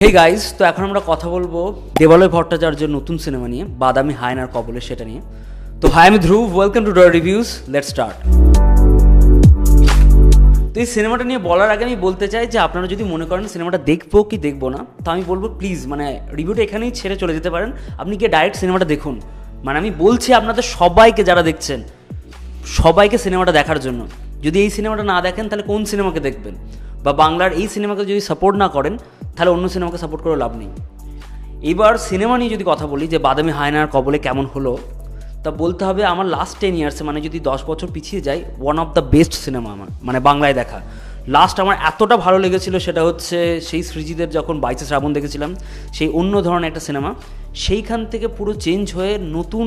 Hey guys, তো এখন আমরা কথা বলবো দেবালয় ভট্টাচার্যের নতুন সিনেমা নিয়ে, বাদামি হায়নার কবলে, সেটা নিয়ে। তো হাই, আমি ধ্রুব, ওয়েলকাম টু ডর রিভিউজ, লেটস স্টার্ট। তো এই সিনেমাটা নিয়ে বলার আগে আমি বলতে চাই যে আপনারা যদি মনে করেন সিনেমাটা দেখবো কি দেখবো না, তো আমি বলবো প্লিজ রিভিউটা এখানেই ছেড়ে চলে যেতে পারেন, আপনি গিয়ে ডাইরেক্ট সিনেমাটা দেখুন। আমি বলছি আপনাদের সবাইকে, যারা দেখছেন সবাইকে সিনেমাটা দেখার জন্য। যদি এই সিনেমাটা না দেখেন তাহলে কোন সিনেমাকে দেখবেন? বা বাংলার এই সিনেমাকে যদি সাপোর্ট না করেন তাহলে অন্য সিনেমাকে সাপোর্ট করে লাভ নেই। এবার সিনেমা নিয়ে যদি কথা বলি যে বাদামি হায়নার কবলে কেমন হলো, তা বলতে হবে আমার লাস্ট 10 ইয়ার্সে, যদি 10 বছর পিছিয়ে যাই, one of the best cinema আমার বাংলায় দেখা। লাস্ট আমার এতটা ভালো লেগেছিল সেটা হচ্ছে সেই সৃজিতের যখন 22 শ্রাবণ দেখেছিলাম, সেই অন্য ধরনের একটা সিনেমা। সেইখান থেকে পুরো চেঞ্জ হয়ে নতুন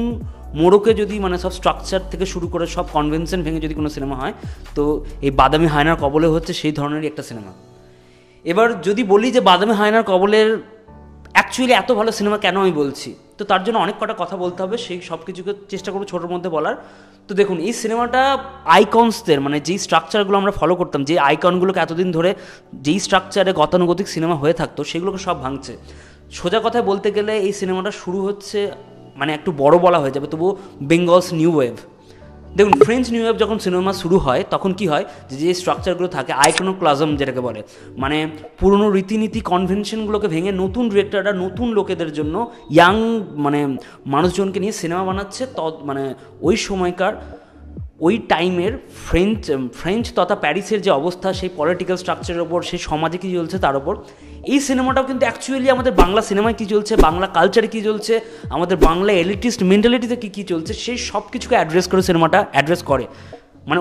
মোড়কে যদি সব স্ট্রাকচার থেকে শুরু করে সব কনভেনশন ভেঙে যদি কোনো সিনেমা হয়, তো এই বাদামি হায়নার কবলে হচ্ছে সেই ধরনেরই একটা সিনেমা। এবার যদি বলি যে বাদামি হায়নার কবলের অ্যাকচুয়ালি এত ভালো সিনেমা কেন আমি বলছি, তো তার জন্য অনেক কটা কথা বলতে হবে, সেই সব কিছুকে চেষ্টা করবো ছোটোর মধ্যে বলার। তো দেখুন, এই সিনেমাটা আইকনসদের যেই স্ট্রাকচারগুলো আমরা ফলো করতাম, যে আইকনগুলোকে এতদিন ধরে যেই স্ট্রাকচারে গতানুগতিক সিনেমা হয়ে থাকতো, সেগুলোকে সব ভাঙছে। সোজা কথায় বলতে গেলে এই সিনেমাটা শুরু হচ্ছে একটু বড় বলা হয়ে যাবে, তবুও বেঙ্গলস নিউ ওয়েভ। দেখুন, ফ্রেঞ্চ নিউ ওয়েভ যখন সিনেমা শুরু হয় তখন কি হয়, যে স্ট্রাকচারগুলো থাকে, আইকনোক্লাজম যেটাকে বলে, পুরনো রীতিনীতি কনভেনশনগুলোকে ভেঙে নতুন ডিরেক্টররা নতুন লোকেদের জন্য, ইয়াং মানুষজনকে নিয়ে সিনেমা বানাচ্ছে। ওই সময়কার ওই টাইমের ফ্রেঞ্চ তথা প্যারিসের যে অবস্থা, সেই পলিটিক্যাল স্ট্রাকচারের ওপর, সেই সমাজে কী চলছে তার ওপর এই সিনেমাটাও কিন্তু অ্যাকচুয়ালি আমাদের বাংলা সিনেমায় কী চলছে, বাংলা কালচারে কী চলছে, আমাদের বাংলা এলিটিস্ট মেন্টালিটিতে কী চলছে, সেই সব কিছুকে অ্যাড্রেস করে সিনেমাটা অ্যাড্রেস করে।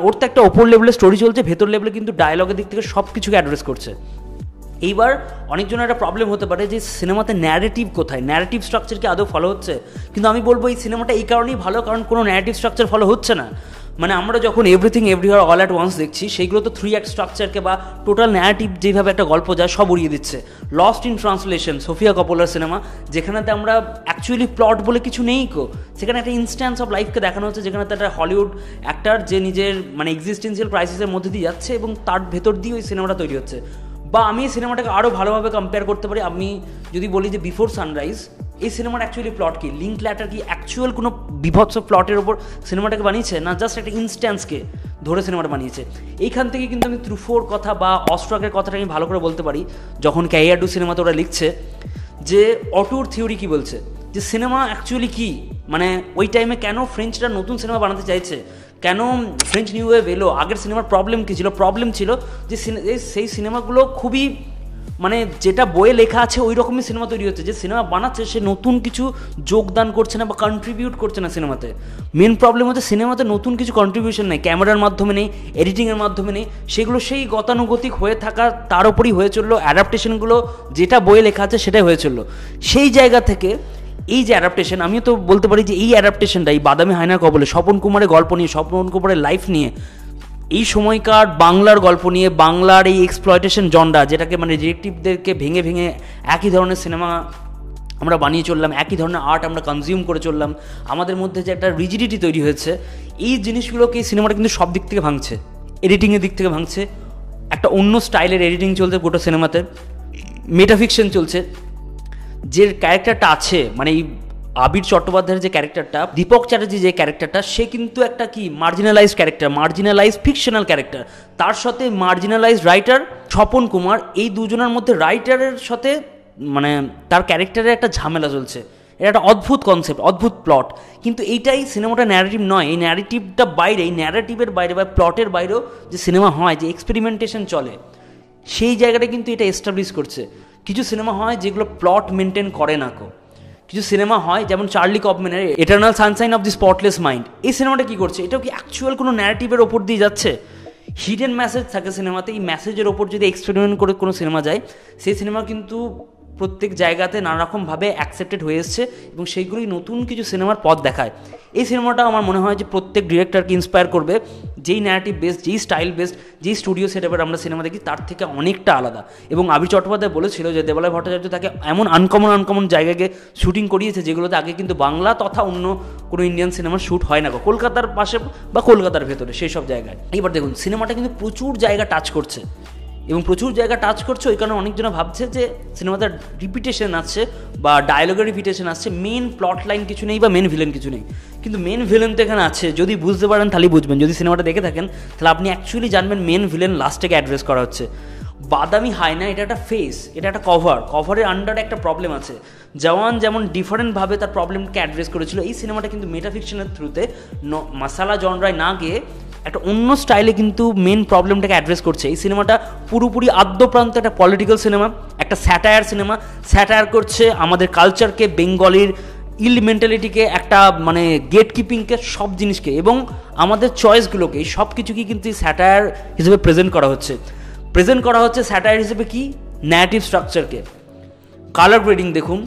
ওর তো একটা ওপর লেভেলে স্টোরি চলছে, ভেতর লেভেলে কিন্তু ডায়লগের দিক থেকে সব কিছুকে অ্যাড্রেস করছে। এইবার অনেকজনের একটা প্রবলেম হতে পারে যে সিনেমাতে ন্যারেটিভ কোথায়, ন্যারেটিভ স্ট্রাকচার কি আদৌ ফলো হচ্ছে? কিন্তু আমি বলবো এই সিনেমাটা এই কারণেই ভালো, কারণ কোনো ন্যারেটিভ স্ট্রাকচার ফলো হচ্ছে না। আমরা যখন everything everywhere all at once দেখছি, সেইগুলো তো 3 অ্যাক্ট স্ট্রাকচারকে বা টোটাল ন্যারেটিভ যেভাবে একটা গল্প যায় সব উড়িয়ে দিচ্ছে। লস্ট ইন ট্রান্সলেশন, সোফিয়া কপোলার সিনেমা, যেখানেতে আমরা অ্যাকচুয়ালি প্লট বলে কিছু নেই সেখানে একটা ইনস্ট্যান্স অফ লাইফকে দেখানো হচ্ছে, যেখানে একটা হলিউড অ্যাক্টার যে নিজের এক্সিস্টেন্সিয়াল ক্রাইসিসের মধ্যে দিয়ে যাচ্ছে এবং তার ভেতর দিয়ে ওই সিনেমাটা তৈরি হচ্ছে। বা আমি এই সিনেমাটাকে আরও ভালোভাবে কম্পেয়ার করতে পারি, আমি যদি বলি যে বিফোর সানরাইজ, এই সিনেমার অ্যাকচুয়ালি প্লট কি, লিঙ্ক ল্যাটার কি অ্যাকচুয়াল কোনো বিভৎস প্লটের ওপর সিনেমাটাকে বানিয়েছে, না জাস্ট একটা ইনস্ট্যান্সকে ধরে সিনেমাটা বানিয়েছে? এইখান থেকে কিন্তু আমি ট্রুফোর কথা বা অস্ট্রাকের কথাটা আমি ভালো করে বলতে পারি, যখন ক্যারিয়ারডু সিনেমাতে ওরা লিখছে যে অটুর থিওরি কি বলছে, যে সিনেমা অ্যাকচুয়ালি কি, ওই টাইমে কেন ফ্রেঞ্চরা নতুন সিনেমা বানাতে চাইছে, কেন ফ্রেঞ্চ নিউ ওয়েভ এলো, আগের সিনেমার প্রবলেম কী ছিল? প্রবলেম ছিল যে সেই সিনেমাগুলো খুবই যেটা বইয়ে লেখা আছে ওই রকমই সিনেমা তৈরি হচ্ছে, যে সিনেমা বানাচ্ছে সে নতুন কিছু যোগদান করছে না বা কন্ট্রিবিউট করছে না সিনেমাতে। মেন প্রবলেম হচ্ছে সিনেমাতে নতুন কিছু কন্ট্রিবিউশন নেই, ক্যামেরার মাধ্যমে নেই, এডিটিংয়ের মাধ্যমে নেই, সেগুলো সেই গতানুগতিক হয়ে থাকা, তার ওপরই হয়ে চললো। অ্যাডাপ্টেশনগুলো যেটা বইয়ে লেখা আছে সেটাই হয়ে চললো। সেই জায়গা থেকে এই যে অ্যাডাপ্টেশন, আমিও তো বলতে পারি যে এই অ্যাডাপ্টেশনটা, এই বাদামি হায়নার কবলে স্বপন কুমারের গল্প নিয়ে, স্বপন কুমারের লাইফ নিয়ে, এই সময়কার বাংলার গল্প নিয়ে, বাংলার এই এক্সপ্লয়টেশন জনরা, যেটাকে ডিরেক্টিভদেরকে ভেঙে ভেঙে একই ধরনের সিনেমা আমরা বানিয়ে চললাম, একই ধরনের আর্ট আমরা কনজিউম করে চললাম, আমাদের মধ্যে যে একটা রিজিডিটি তৈরি হয়েছে, এই জিনিসগুলোকে এই সিনেমাটা কিন্তু সব দিক থেকে ভাঙছে। এডিটিংয়ের দিক থেকে ভাঙছে, একটা অন্য স্টাইলের এডিটিং চলছে গোটা সিনেমাতে, মেটাফিকশন চলছে। যে ক্যারেক্টারটা আছে, এই আবির চট্টোপাধ্যায়ের যে ক্যারেক্টারটা, দীপক চ্যাটার্জি যে ক্যারেক্টারটা, সে কিন্তু একটা কি marginalised character, marginalised fictional character. তার সাথে মার্জিনালাইজড রাইটার স্বপন কুমার, এই দুজনের মধ্যে রাইটারের সাথে তার ক্যারেক্টারের একটা ঝামেলা চলছে। এটা একটা অদ্ভুত কনসেপ্ট, অদ্ভুত প্লট, কিন্তু এইটাই সিনেমাটা ন্যারেটিভ নয়। এই ন্যারেটিভটা বাইরে, এই ন্যারেটিভের বাইরে বা প্লটের বাইরেও যে সিনেমা হয়, যে এক্সপেরিমেন্টেশন চলে, সেই জায়গাটা কিন্তু এটা এস্টাবলিশ করছে। কিছু সিনেমা হয় যেগুলো প্লট মেনটেন করে না কিছু সিনেমা হয় যেমন চার্লি কফম্যানের eternal sunshine of the spotless mind, এই সিনেমাটা কী করছে, এটাও কি অ্যাকচুয়াল কোনো ন্যারেটিভের ওপর দিয়ে যাচ্ছে? হিডেন মেসেজ থাকে সিনেমাতে, এই মেসেজের ওপর যদি এক্সপেরিমেন্ট করে কোনো সিনেমা যায়, সেই সিনেমা কিন্তু প্রত্যেক জায়গাতে নানারকমভাবে অ্যাকসেপ্টেড হয়ে এসছে এবং সেইগুলোই নতুন কিছু সিনেমার পথ দেখায়। এই সিনেমাটা আমার মনে হয় যে প্রত্যেক ডিরেক্টরকে ইন্সপায়ার করবে, যেই ন্যারেটিভ বেসড, যেই স্টাইল বেসড, যেই স্টুডিও সেটআপের আমরা সিনেমা দেখি তার থেকে অনেকটা আলাদা। এবং আবির চট্টোপাধ্যায় বলেছিল যে দেবালয় ভট্টাচার্য তাকে এমন আনকমন জায়গায় শুটিং করিয়েছে যেগুলোতে আগে কিন্তু বাংলা তথা অন্য কোনো ইন্ডিয়ান সিনেমার শ্যুট হয় না, কলকাতার পাশে বা কলকাতার ভেতরে সেই সব জায়গায়। এবার দেখুন, সিনেমাটা কিন্তু প্রচুর জায়গা টাচ করছে। এবং প্রচুর জায়গা টাচ করছে, ওই কারণে অনেকজনে ভাবছে যে সিনেমাতে রিপিটেশন আসছে বা ডায়লগের রিপিটেশন আসছে, মেন প্লট লাইন কিছু নেই বা মেন ভিলেন কিছু নেই। কিন্তু মেন ভিলেন তো এখানে আছে, যদি বুঝতে পারেন তাহলেই বুঝবেন। যদি সিনেমাটা দেখে থাকেন তাহলে আপনি অ্যাকচুয়ালি জানবেন মেন ভিলেন লাস্টে অ্যাড্রেস করা হচ্ছে। বাদামি হায়না এটা একটা ফেস, এটা একটা কভারের আন্ডারে একটা প্রবলেম আছে। জওয়ান যেমন ডিফারেন্টভাবে তার প্রবলেমকে অ্যাড্রেস করেছিল, এই সিনেমাটা কিন্তু মেটাফিকশনের থ্রুতে মাসালা জনরায় না গিয়ে একটা অন্য স্টাইলে কিন্তু মেন প্রবলেমটাকে অ্যাড্রেস করছে। এই সিনেমাটা পুরোপুরি আদ্যপ্রান্ত একটা পলিটিক্যাল সিনেমা, একটা স্যাটায়ার করছে আমাদের কালচারকে, বেঙ্গলির ইল মেন্টালিটিকে, একটা মানে গেট কিপিংকে, সব জিনিসকে এবং আমাদের চয়েসগুলোকে, এই সব কিছুকে কিন্তু স্যাটায়ার হিসেবে প্রেজেন্ট করা হচ্ছে স্যাটায়ার হিসেবে কি ন্যারেটিভ স্ট্রাকচারকে। কালার গ্রেডিং দেখুন,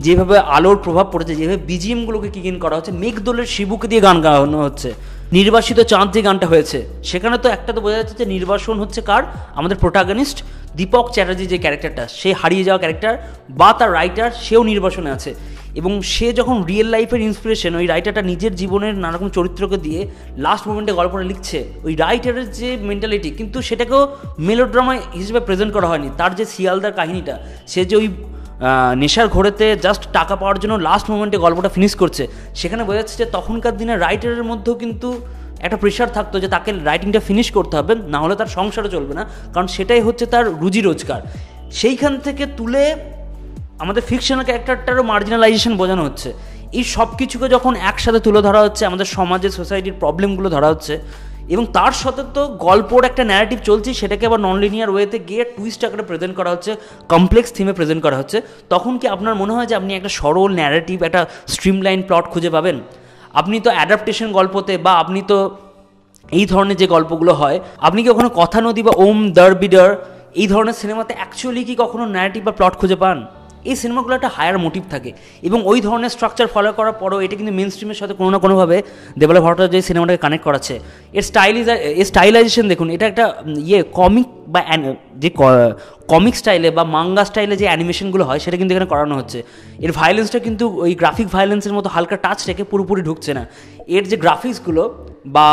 যেভাবে আলোর প্রভাব পড়েছে, যেভাবে বিজিএমগুলোকে কিন করা হচ্ছে, মেঘদোলের শিবুকে দিয়ে গান গাওয়ানো হচ্ছে, নির্বাসিত চাঁদ যে গানটা হয়েছে সেখানে তো একটা তো বোঝা যাচ্ছে যে নির্বাসন হচ্ছে কার, আমাদের প্রোটাগনিস্ট দীপক চ্যাটার্জি যে ক্যারেক্টারটা, সে হারিয়ে যাওয়া ক্যারেক্টার বা তার রাইটার, সেও নির্বাসনে আছে। এবং সে যখন রিয়েল লাইফের ইন্সপিরেশন, ওই রাইটারটা নিজের জীবনের নানারকম চরিত্রকে দিয়ে লাস্ট মোমেন্টে গল্পটা লিখছে, ওই রাইটারের যে মেন্টালিটি কিন্তু সেটাকেও মেলোড্রামা হিসেবে প্রেজেন্ট করা হয়নি। তার যে শিয়ালদার কাহিনীটা, সে যে ওই নেশার ঘোরেতে জাস্ট টাকা পাওয়ার জন্য লাস্ট মোমেন্টে গল্পটা ফিনিশ করছে, সেখানে বোঝা যাচ্ছে যে তখনকার দিনে রাইটারের মধ্যেও কিন্তু একটা প্রেশার থাকতো যে তাকে রাইটিংটা ফিনিশ করতে হবে, না হলে তার সংসারও চলবে না, কারণ সেটাই হচ্ছে তার রুজি রোজগার। সেইখান থেকে তুলে আমাদের ফিকশনাল ক্যারেক্টারটারও মার্জিনালাইজেশন বোঝানো হচ্ছে। এই সব কিছুকে যখন একসাথে তুলে ধরা হচ্ছে, আমাদের সমাজের সোসাইটির প্রবলেমগুলো ধরা হচ্ছে, এবং তার সাথে তো গল্পর একটা ন্যারেটিভ চলছে, সেটাকে আবার নন লিনিয়ার ওয়েতে গিয়ে টুইস্ট আকারে প্রেজেন্ট করা হচ্ছে, কমপ্লেক্স থিমে প্রেজেন্ট করা হচ্ছে। তখন কি আপনার মনে হয় যে আপনি একটা সরল ন্যারেটিভ, একটা স্ট্রিমলাইন প্লট খুঁজে পাবেন? আপনি তো অ্যাডাপ্টেশন গল্পতে বা আপনি তো এই ধরনের যে গল্পগুলো হয়, আপনি কি কখনো কথা নদী বা ওম দার বিডার এই ধরনের সিনেমাতে অ্যাকচুয়ালি কি কখনো ন্যারেটিভ বা প্লট খুঁজে পান? এই সিনেমাগুলো একটা হায়ার মোটিভ থাকে এবং ওই ধরনের স্ট্রাকচার ফলো করার পরেও এটা কিন্তু মেন স্ট্রিমের সাথে কোনো না কোনোভাবে দেবালা ভট্টাচার্য যে সিনেমাটাকে কানেক্ট করাচ্ছে। এর স্টাইলাইজেশন দেখুন, এটা একটা কমিক বা যে কমিক স্টাইলে বা মাঙ্গা স্টাইলে যে অ্যানিমেশনগুলো হয় সেটা কিন্তু এখানে করানো হচ্ছে। এর ভায়োলেন্সটা কিন্তু ওই গ্রাফিক ভায়োলেন্সের মতো হালকা টাচ রেখে পুরোপুরি ঢুকছে না। এর যে গ্রাফিক্সগুলো বা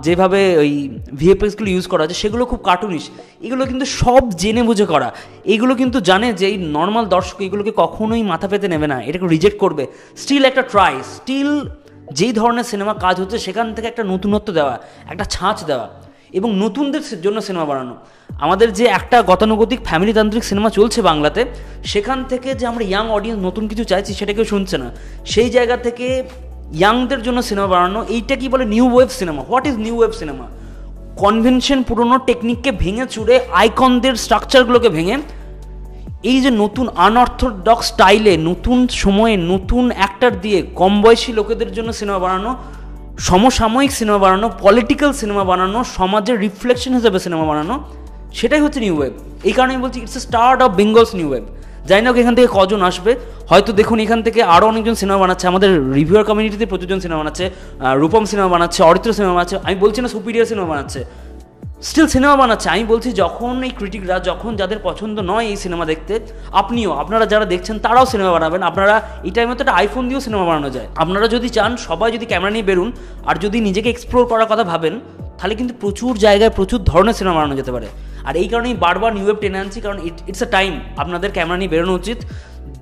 যেভাবে ওই ভিএফএক্সগুলো ইউজ করা হচ্ছে সেগুলো খুব কার্টুনিশ, এগুলো কিন্তু সব জেনে বুঝে করা। এইগুলো কিন্তু জানে যে এই নর্মাল দর্শক এগুলোকে কখনোই মাথা পেতে নেবে না, এটাকে রিজেক্ট করবে। স্টিল একটা ট্রাই, স্টিল যেই ধরনের সিনেমা কাজ হচ্ছে সেখান থেকে একটা নতুনত্ব দেওয়া, একটা ছাঁচ দেওয়া এবং নতুনদের জন্য সিনেমা বানানো। আমাদের যে একটা গতানুগতিক ফ্যামিলিতান্ত্রিক সিনেমা চলছে বাংলাতে, সেখান থেকে যে আমরা ইয়াং অডিয়েন্স নতুন কিছু চাইছি সেটা কেউ শুনছে না। সেই জায়গা থেকে ইয়াংদের জন্য সিনেমা বানানো, এইটা কি বলে new wave cinema. What is new wave cinema? Convention, পুরনো টেকনিককে ভেঙে চুড়ে, আইকনদের স্ট্রাকচারগুলোকে ভেঙে এই যে নতুন আনঅর্থোডক্স স্টাইলে, নতুন সময়ে, নতুন অ্যাক্টর দিয়ে কম বয়সী লোকেদের জন্য সিনেমা বানানো, সমসাময়িক সিনেমা বানানো, পলিটিক্যাল সিনেমা বানানো, সমাজের রিফ্লেকশন হিসেবে সিনেমা বানানো, সেটাই হচ্ছে নিউ ওয়েভ। এই কারণে আমি বলছি it's a start of Bengal's new wave. জানি না এখান থেকে কজন আসবে, হয়তো দেখুন এখান থেকে আরও অনেকজন সিনেমা বানাচ্ছে, আমাদের রিভিউয়ার কমিউনিটিতে প্রচুরজন সিনেমা বানাচ্ছে, রূপম সিনেমা বানাচ্ছে, অরিত্র সিনেমা বানাচ্ছে, আমি বলছি না সুপিরিয়ার সিনেমা বানাচ্ছে, স্টিল সিনেমা বানাচ্ছে। আমি বলছি যখন এই ক্রিটিকরা, যখন যাদের পছন্দ নয় এই সিনেমা দেখতে, আপনারা যারা দেখছেন তারাও সিনেমা বানাবেন। আপনারা এই টাইমে তো একটা আইফোন দিয়েও সিনেমা বানানো যায়। আপনারা যদি চান, সবাই যদি ক্যামেরা নিয়ে বেরুন আর যদি নিজেকে এক্সপ্লোর করার কথা ভাবেন, তাহলে কিন্তু প্রচুর জায়গায় প্রচুর ধরনের সিনেমা বানানো যেতে পারে। আর এই কারণেই বারবার নিউ ওয়েভ টেনে আনছি, কারণ ইটস এ টাইম আপনাদের ক্যামেরা নিয়ে বেরোনো উচিত।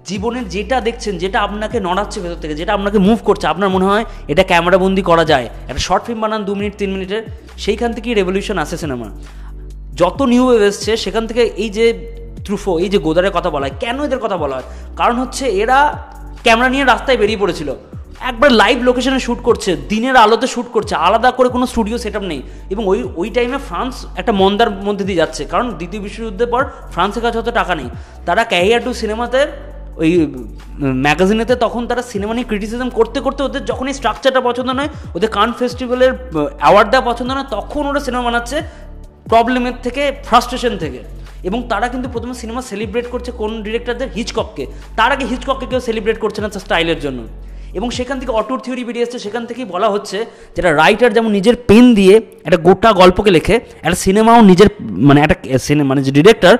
জীবনের যেটা দেখছেন, যেটা আপনাকে নড়াচ্ছে ভেতর থেকে, যেটা আপনাকে মুভ করছে, আপনার মনে হয় এটা ক্যামেরাবন্দি করা যায়, একটা শর্ট ফিল্ম বানান 2 মিনিট 3 মিনিটের, সেইখান থেকেই রেভলিউশন আসে সিনেমা। যত নিউ ওয়েভ এসছে সেখান থেকে এই যে ট্রুফো, এই যে গোদারের কথা বলা হয়, কেন এদের কথা বলা হয়? কারণ হচ্ছে এরা ক্যামেরা নিয়ে রাস্তায় বেরিয়ে পড়েছিল, একবার লাইভ লোকেশনে শ্যুট করছে, দিনের আলোতে শ্যুট করছে, আলাদা করে কোনো স্টুডিও সেট আপ নেই। এবং ওই টাইমে ফ্রান্স একটা মন্দার মধ্যে দিয়ে যাচ্ছে, কারণ দ্বিতীয় বিশ্বযুদ্ধের পর ফ্রান্সের কাছে হয়তো টাকা নেই। তারা ক্যারিয়ার টু সিনেমাতে, ওই ম্যাগাজিনেতে তখন তারা সিনেমা নিয়ে ক্রিটিসিজম করতে করতে ওদের যখন এই স্ট্রাকচারটা পছন্দ নয়, ওদের কান ফেস্টিভ্যালের অ্যাওয়ার্ড দেওয়া পছন্দ নয়, তখন ওরা সিনেমা বানাচ্ছে প্রবলেমের থেকে, ফ্রাস্ট্রেশন থেকে। এবং তারা কিন্তু প্রথমে সিনেমা সেলিব্রেট করছে কোন ডিরেক্টরদের? হিচকককে। তার আগে হিচকককে কেউ সেলিব্রেট করছে না তার স্টাইলের জন্য। এবং সেখান থেকে অটোর থিওরি বেরিয়ে এসছে, সেখান থেকেই বলা হচ্ছে যেটা রাইটার যেমন নিজের পেন দিয়ে একটা গোটা গল্পকে লেখে, একটা সিনেমাও নিজের মানে যে ডিরেক্টর,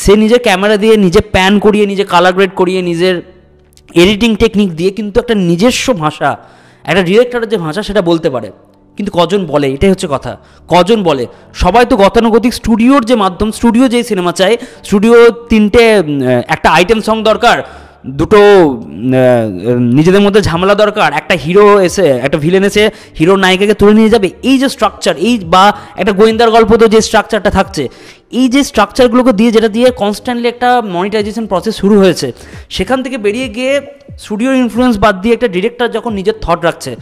সে নিজের ক্যামেরা দিয়ে, নিজে প্যান করিয়ে, নিজে কালার গ্রেড করিয়ে, নিজের এডিটিং টেকনিক দিয়ে কিন্তু একটা নিজস্ব ভাষা, একটা ডিরেক্টরের যে ভাষা সেটা বলতে পারে। কিন্তু কজন বলে, এটাই হচ্ছে কথা, কজন বলে? সবাই তো গতানুগতিক স্টুডিওর যে মাধ্যম, স্টুডিও যেই সিনেমা চায়, স্টুডিও 3টে একটা আইটেম সং দরকার, দুটো নিজেদের মধ্যে ঝামেলা দরকার, একটা হিরো এসে, একটা ভিলেন এসে হিরোর নায়িকাকে তুলে নিয়ে যাবে, এই যে স্ট্রাকচার, এই বা একটা গোয়েন্দার গল্প তো যে স্ট্রাকচারটা থাকছে, এই যে স্ট্রাকচারগুলোকে দিয়ে, যেটা দিয়ে কনস্ট্যান্টলি একটা মনিটাইজেশন প্রসেস শুরু হয়েছে, সেখান থেকে বেরিয়ে গিয়ে স্টুডিওর ইনফ্লুয়েন্স বাদ দিয়ে একটা ডিরেক্টর যখন নিজের থট রাখছে,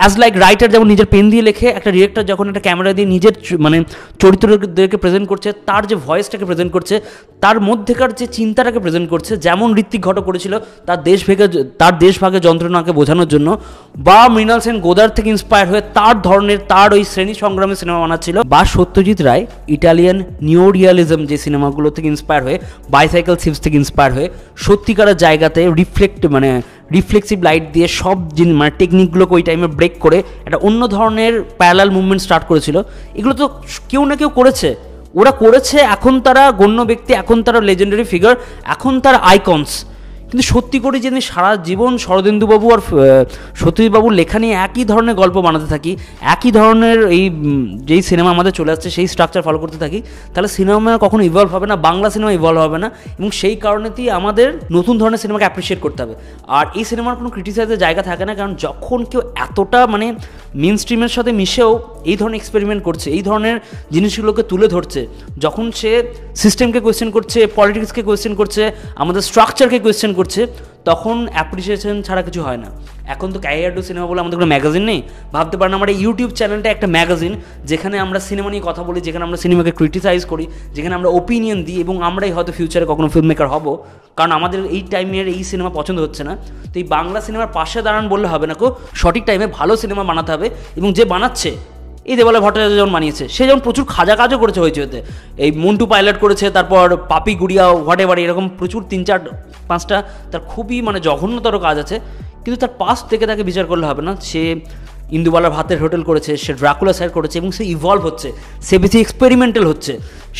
অ্যাজ লাইক রাইটার যেমন নিজের পেন দিয়ে লেখে, একটা ডিরেক্টর যখন একটা ক্যামেরা দিয়ে নিজের মানে চরিত্রদেরকে প্রেজেন্ট করছে, তার যে ভয়েসটাকে প্রেজেন্ট করছে, তার মধ্যেকার যে চিন্তাটাকে প্রেজেন্ট করছে, যেমন ঋত্বিক ঘটক করেছিল তার দেশভাগে যন্ত্রণাকে বোঝানোর জন্য, বা মৃণাল সেন গোদার থেকে ইন্সপায়ার হয়ে তার ধরনের, তার ওই শ্রেণী সংগ্রামের সিনেমা বানাচ্ছিল, বা সত্যজিৎ রায় ইটালিয়ান নিও রিয়ালিজম যে সিনেমাগুলো থেকে ইন্সপায়ার হয়ে, বাইসাইকেল সিপস থেকে ইন্সপায়ার হয়ে সত্যিকারের জায়গাতে রিফ্লেক্সিভ লাইট দিয়ে সব মানে টেকনিকগুলোকে ওই টাইমে ব্রেক করে একটা অন্য ধরনের প্যারালাল মুভমেন্ট স্টার্ট করেছিল। এগুলো তো কেউ না কেউ করেছে, ওরা করেছে, এখন তারা গণ্য ব্যক্তি, এখন তারা লেজেন্ডারি ফিগার, এখন তারা আইকনস। কিন্তু সত্যি করে যে সারা জীবন শরদিন্দুবাবু আর সত্যজিৎবাবুর লেখা নিয়ে একই ধরনের গল্প বানাতে থাকি, একই ধরনের যেই সিনেমা আমাদের চলে আসছে সেই স্ট্রাকচার ফলো করতে থাকি, তাহলে সিনেমা কখনো ইভলভ হবে না, বাংলা সিনেমা ইভলভ হবে না, এবং সেই কারণেতেই আমাদের নতুন ধরনের সিনেমাকে অ্যাপ্রিসিয়েট করতে হবে। আর এই সিনেমার কোনো ক্রিটিসাইজের জায়গা থাকে না, কারণ যখন কেউ এতটা মানে মেন স্ট্রিমের সাথে মিশেও এই ধরনের এক্সপেরিমেন্ট করছে, এই ধরনের জিনিসগুলোকে তুলে ধরছে, যখন সে সিস্টেমকে কোয়েশ্চেন করছে, পলিটিক্সকে কোয়েশ্চেন করছে, আমাদের স্ট্রাকচারকে কোয়েশ্চেন করছে, তখন অ্যাপ্রিসিয়েশন ছাড়া কিছু হয় না। এখন তো ক্যারিয়ার টু সিনেমা বলে আমাদের কোনো ম্যাগাজিন নেই, ভাবতে পারেন আমার এই ইউটিউব চ্যানেলটা একটা ম্যাগাজিন, যেখানে আমরা সিনেমা নিয়ে কথা বলি, যেখানে আমরা সিনেমাকে ক্রিটিসাইজ করি, যেখানে আমরা ওপিনিয়ন দিই, এবং আমরাই হয়তো ফিউচারে কখনো ফিল্ম মেকার হব, কারণ আমাদের এই টাইমের এই সিনেমা পছন্দ হচ্ছে না। তো এই বাংলা সিনেমার পাশে দাঁড়ান বললে হবে না, সঠিক টাইমে ভালো সিনেমা বানাতে হবে, এবং যে বানাচ্ছে, এই দেবালা ভট্টাচার্য যেমন বানিয়েছে, সে যেমন প্রচুর খাজা কাজও করেছে হইচইতে, এই মন্টু পাইলট করেছে, তারপর পাপি গুড়িয়া হোয়াট এভার, এরকম প্রচুর 3-4-5টা তার খুবই মানে জঘন্যতর কাজ আছে, কিন্তু তার পাস্ট থেকে তাকে বিচার করলে হবে না। সে ইন্দুবালার ভাতের হোটেল করেছে, সে ড্রাকুলা স্যার করেছে, এবং সে ইভলভ হচ্ছে, সে বেশি এক্সপেরিমেন্টাল হচ্ছে,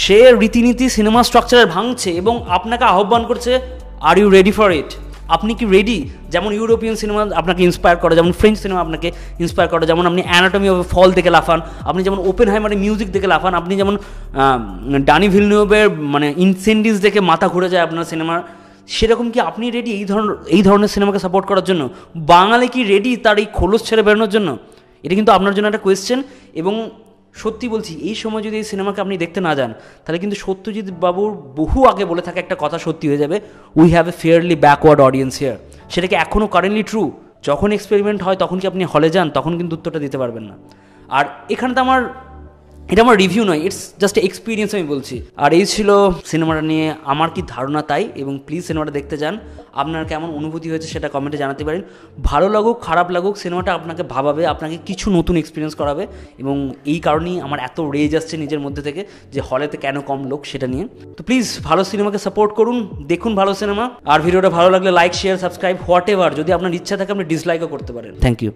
সে রীতিনীতি সিনেমা স্ট্রাকচারে ভাঙছে, এবং আপনাকে আহ্বান করছে, are you ready for it? আপনি কি রেডি? যেমন ইউরোপিয়ান সিনেমা আপনাকে ইন্সপায়ার করে, যেমন ফ্রেঞ্চ সিনেমা আপনাকে ইন্সপায়ার করে, যেমন আপনি অ্যানাটমি অফ ফল দেখে লাফান, আপনি যেমন ওপেনহাইমারের মিউজিক দেখে লাফান, আপনি যেমন ডানি ভিলনিউভের মানে ইনসেন্ডিজ দেখে মাথা ঘুরে যায় আপনার সিনেমার, সেরকম কি আপনি রেডি এই ধরনের সিনেমাকে সাপোর্ট করার জন্য? বাঙালি কি রেডি তার এই খোলস ছেড়ে বেরোনোর জন্য? এটা কিন্তু আপনার জন্য একটা কোয়েশ্চেন। এবং সত্যি বলছি, এই সময় যদি এই সিনেমাকে আপনি দেখতে না যান, তাহলে কিন্তু সত্যজিৎ বাবুর বহু আগে বলে থাকা একটা কথা সত্যি হয়ে যাবে, we have a fairly backward audience here. সেটা কি এখনও কারেন্টলি ট্রু? যখন এক্সপেরিমেন্ট হয় তখন কি আপনি হলে যান? তখন কিন্তু উত্তরটা দিতে পারবেন না। আর এখানে তো এটা আমার রিভিউ নয়, ইটস জাস্ট এক্সপিরিয়েন্স আমি বলছি। আর এই ছিল সিনেমাটা নিয়ে আমার কি ধারণা তাই, এবং প্লিজ সিনেমাটা দেখতে যান। আপনার কেমন অনুভূতি হয়েছে সেটা কমেন্টে জানাতে পারেন। ভালো লাগুক খারাপ লাগুক, সিনেমাটা আপনাকে ভাবাবে, আপনাকে কিছু নতুন এক্সপিরিয়েন্স করাবে, এবং এই কারণেই আমার এত রেজ আসছে নিজের মধ্যে থেকে যে হলেতে কেন কম লোক সেটা নিয়ে। তো প্লিজ ভালো সিনেমাকে সাপোর্ট করুন, দেখুন ভালো সিনেমা। আর ভিডিওটা ভালো লাগলে like, share, subscribe whatever, যদি আপনার ইচ্ছা থাকে আপনি ডিসলাইকও করতে পারেন। Thank you.